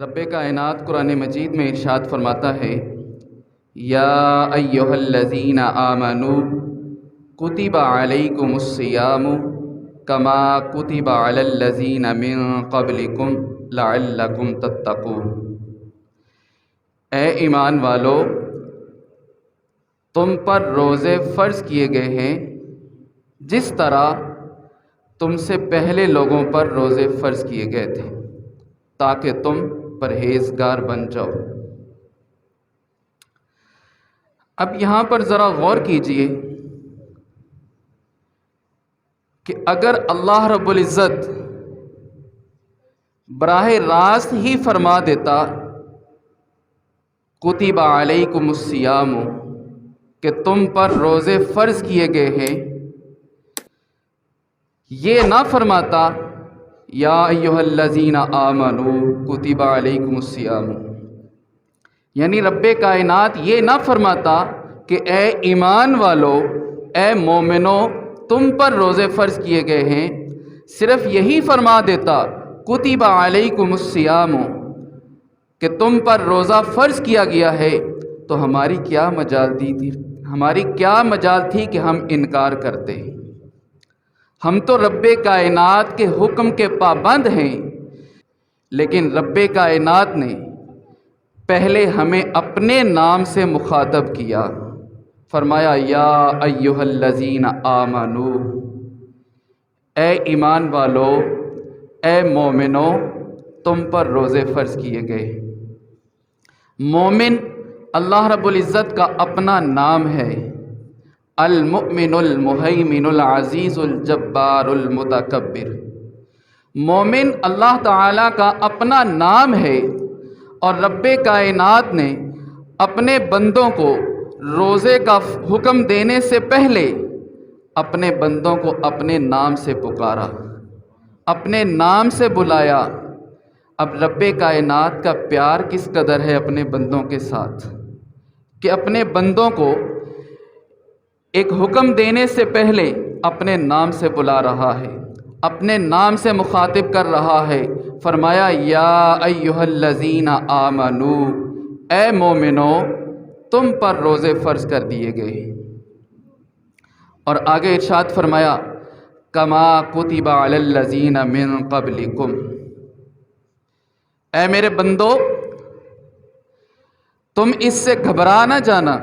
رب کائنات قرآن مجید میں ارشاد فرماتا ہے، یا ایھا الذین آمنوا کتب علیکم الصیام کما کتب علی الذین من قبلکم لعلکم تتقون۔ اے ایمان والو، تم پر روزے فرض کیے گئے ہیں جس طرح تم سے پہلے لوگوں پر روزے فرض کیے گئے تھے تاکہ تم پرہیزگار بن جاؤ۔ اب یہاں پر ذرا غور کیجئے کہ اگر اللہ رب العزت براہ راست ہی فرما دیتا کتب علیکم الصیام کہ تم پر روزے فرض کیے گئے ہیں، یہ نہ فرماتا یا ایھا الذین آمنوا کتب علیکم الصیام، یعنی رب کائنات یہ نہ فرماتا کہ اے ایمان والو، اے مومنو، تم پر روزے فرض کیے گئے ہیں، صرف یہی فرما دیتا کتب علیکم الصیام کہ تم پر روزہ فرض کیا گیا ہے، تو ہماری کیا مجال تھی کہ ہم انکار کرتے۔ ہم تو رب کائنات کے حکم کے پابند ہیں، لیکن رب کائنات نے پہلے ہمیں اپنے نام سے مخاطب کیا، فرمایا یا ایھا الذین آمنوا، اے ایمان والو، اے مومنو، تم پر روزے فرض کیے گئے۔ مومن اللہ رب العزت کا اپنا نام ہے، المؤمن المہیمن العزیز الجبار المتکبر۔ مومن اللہ تعالیٰ کا اپنا نام ہے، اور رب کائنات نے اپنے بندوں کو روزے کا حکم دینے سے پہلے اپنے بندوں کو اپنے نام سے پکارا، اپنے نام سے بلایا۔ اب رب کائنات کا پیار کس قدر ہے اپنے بندوں کے ساتھ کہ اپنے بندوں کو ایک حکم دینے سے پہلے اپنے نام سے بلا رہا ہے، اپنے نام سے مخاطب کر رہا ہے۔ فرمایا یا ایھا الذین آمنوا، اے مومنو، تم پر روزے فرض کر دیے گئے۔ اور آگے ارشاد فرمایا کما کتب علی الذین من قبلکم، اے میرے بندو، تم اس سے گھبرا نہ جانا،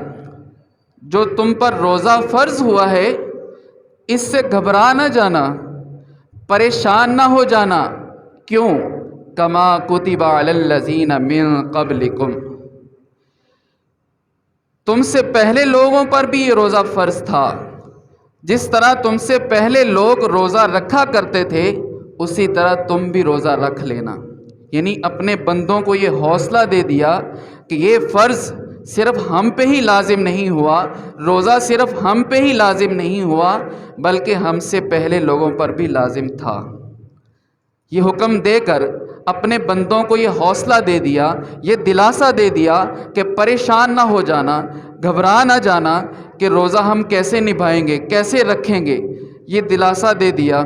جو تم پر روزہ فرض ہوا ہے اس سے گھبرا نہ جانا، پریشان نہ ہو جانا۔ کیوں؟ کما کتب علی الذین من قبلکم، تم سے پہلے لوگوں پر بھی یہ روزہ فرض تھا، جس طرح تم سے پہلے لوگ روزہ رکھا کرتے تھے اسی طرح تم بھی روزہ رکھ لینا۔ یعنی اپنے بندوں کو یہ حوصلہ دے دیا کہ یہ فرض صرف ہم پہ ہی لازم نہیں ہوا، روزہ صرف ہم پہ ہی لازم نہیں ہوا، بلکہ ہم سے پہلے لوگوں پر بھی لازم تھا۔ یہ حکم دے کر اپنے بندوں کو یہ حوصلہ دے دیا، یہ دلاسا دے دیا کہ پریشان نہ ہو جانا، گھبرا نہ جانا کہ روزہ ہم کیسے نبھائیں گے، کیسے رکھیں گے، یہ دلاسا دے دیا۔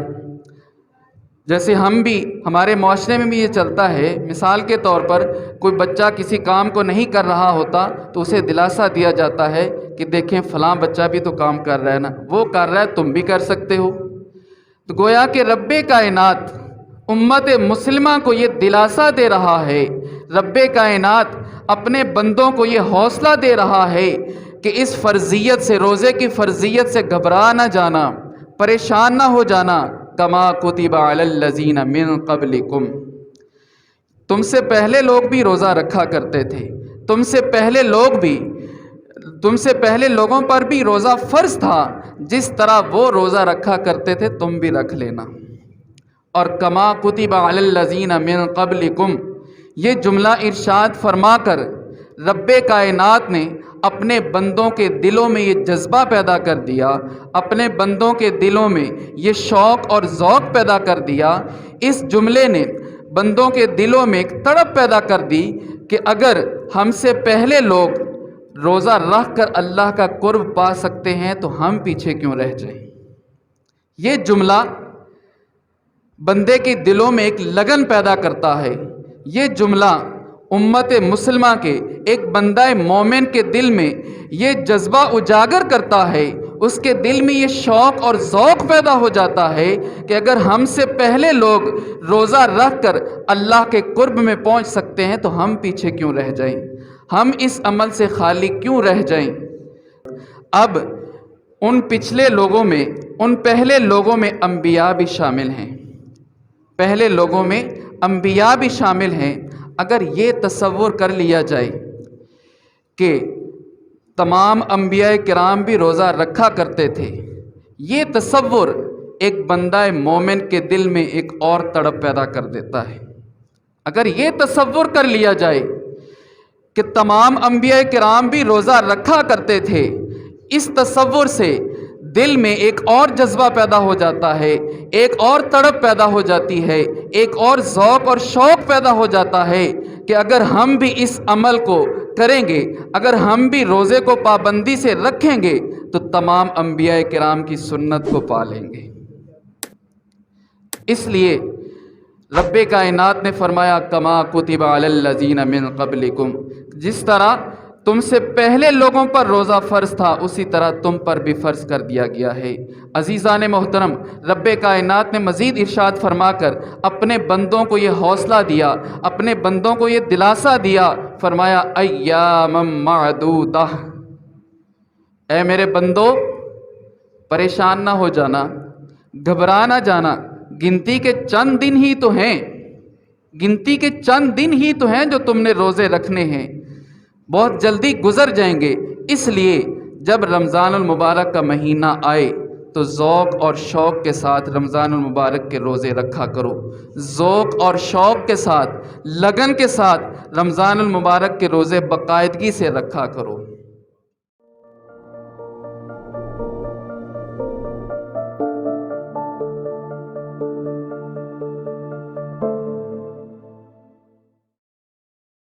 جیسے ہم بھی، ہمارے معاشرے میں بھی یہ چلتا ہے، مثال کے طور پر کوئی بچہ کسی کام کو نہیں کر رہا ہوتا تو اسے دلاسا دیا جاتا ہے کہ دیکھیں فلاں بچہ بھی تو کام کر رہا ہے نا، وہ کر رہا ہے تم بھی کر سکتے ہو۔ تو گویا کہ رب کائنات امت مسلمہ کو یہ دلاسا دے رہا ہے، رب کائنات اپنے بندوں کو یہ حوصلہ دے رہا ہے کہ اس فرضیت سے، روزے کی فرضیت سے گھبرا نہ جانا، پریشان نہ ہو جانا۔ کما کتب علی الذین من قبلکم، تم سے پہلے لوگ بھی روزہ رکھا کرتے تھے، تم سے پہلے لوگوں پر بھی روزہ فرض تھا، جس طرح وہ روزہ رکھا کرتے تھے تم بھی رکھ لینا۔ اور کما کتب علی الذین من قبلکم، یہ جملہ ارشاد فرما کر رب کائنات نے اپنے بندوں کے دلوں میں یہ جذبہ پیدا کر دیا، اپنے بندوں کے دلوں میں یہ شوق اور ذوق پیدا کر دیا، اس جملے نے بندوں کے دلوں میں ایک تڑپ پیدا کر دی کہ اگر ہم سے پہلے لوگ روزہ رکھ کر اللہ کا قرب پا سکتے ہیں تو ہم پیچھے کیوں رہ جائیں۔ یہ جملہ بندے کے دلوں میں ایک لگن پیدا کرتا ہے، یہ جملہ امت مسلمہ کے ایک بندہ مومن کے دل میں یہ جذبہ اجاگر کرتا ہے، اس کے دل میں یہ شوق اور ذوق پیدا ہو جاتا ہے کہ اگر ہم سے پہلے لوگ روزہ رکھ کر اللہ کے قرب میں پہنچ سکتے ہیں تو ہم پیچھے کیوں رہ جائیں، ہم اس عمل سے خالی کیوں رہ جائیں۔ اب ان پچھلے لوگوں میں، ان پہلے لوگوں میں انبیاء بھی شامل ہیں، پہلے لوگوں میں انبیاء بھی شامل ہیں۔ اگر یہ تصور کر لیا جائے کہ تمام انبیاء کرام بھی روزہ رکھا کرتے تھے، یہ تصور ایک بندہ مومن کے دل میں ایک اور تڑپ پیدا کر دیتا ہے۔ اگر یہ تصور کر لیا جائے کہ تمام انبیاء کرام بھی روزہ رکھا کرتے تھے، اس تصور سے دل میں ایک اور جذبہ پیدا ہو جاتا ہے، ایک اور تڑپ پیدا ہو جاتی ہے، ایک اور ذوق اور شوق پیدا ہو جاتا ہے کہ اگر ہم بھی اس عمل کو کریں گے، اگر ہم بھی روزے کو پابندی سے رکھیں گے تو تمام انبیاء کرام کی سنت کو پالیں گے۔ اس لیے رب کائنات نے فرمایا کما کتب علی الذین من قبلکم، جس طرح تم سے پہلے لوگوں پر روزہ فرض تھا اسی طرح تم پر بھی فرض کر دیا گیا ہے۔ عزیزان محترم، رب کائنات نے مزید ارشاد فرما کر اپنے بندوں کو یہ حوصلہ دیا، اپنے بندوں کو یہ دلاسا دیا، فرمایا ایاما معدودہ، اے میرے بندو پریشان نہ ہو جانا، گھبرا نہ جانا، گنتی کے چند دن ہی تو ہیں، گنتی کے چند دن ہی تو ہیں جو تم نے روزے رکھنے ہیں، بہت جلدی گزر جائیں گے۔ اس لیے جب رمضان المبارک کا مہینہ آئے تو ذوق اور شوق کے ساتھ رمضان المبارک کے روزے رکھا کرو، ذوق اور شوق کے ساتھ، لگن کے ساتھ رمضان المبارک کے روزے باقاعدگی سے رکھا کرو۔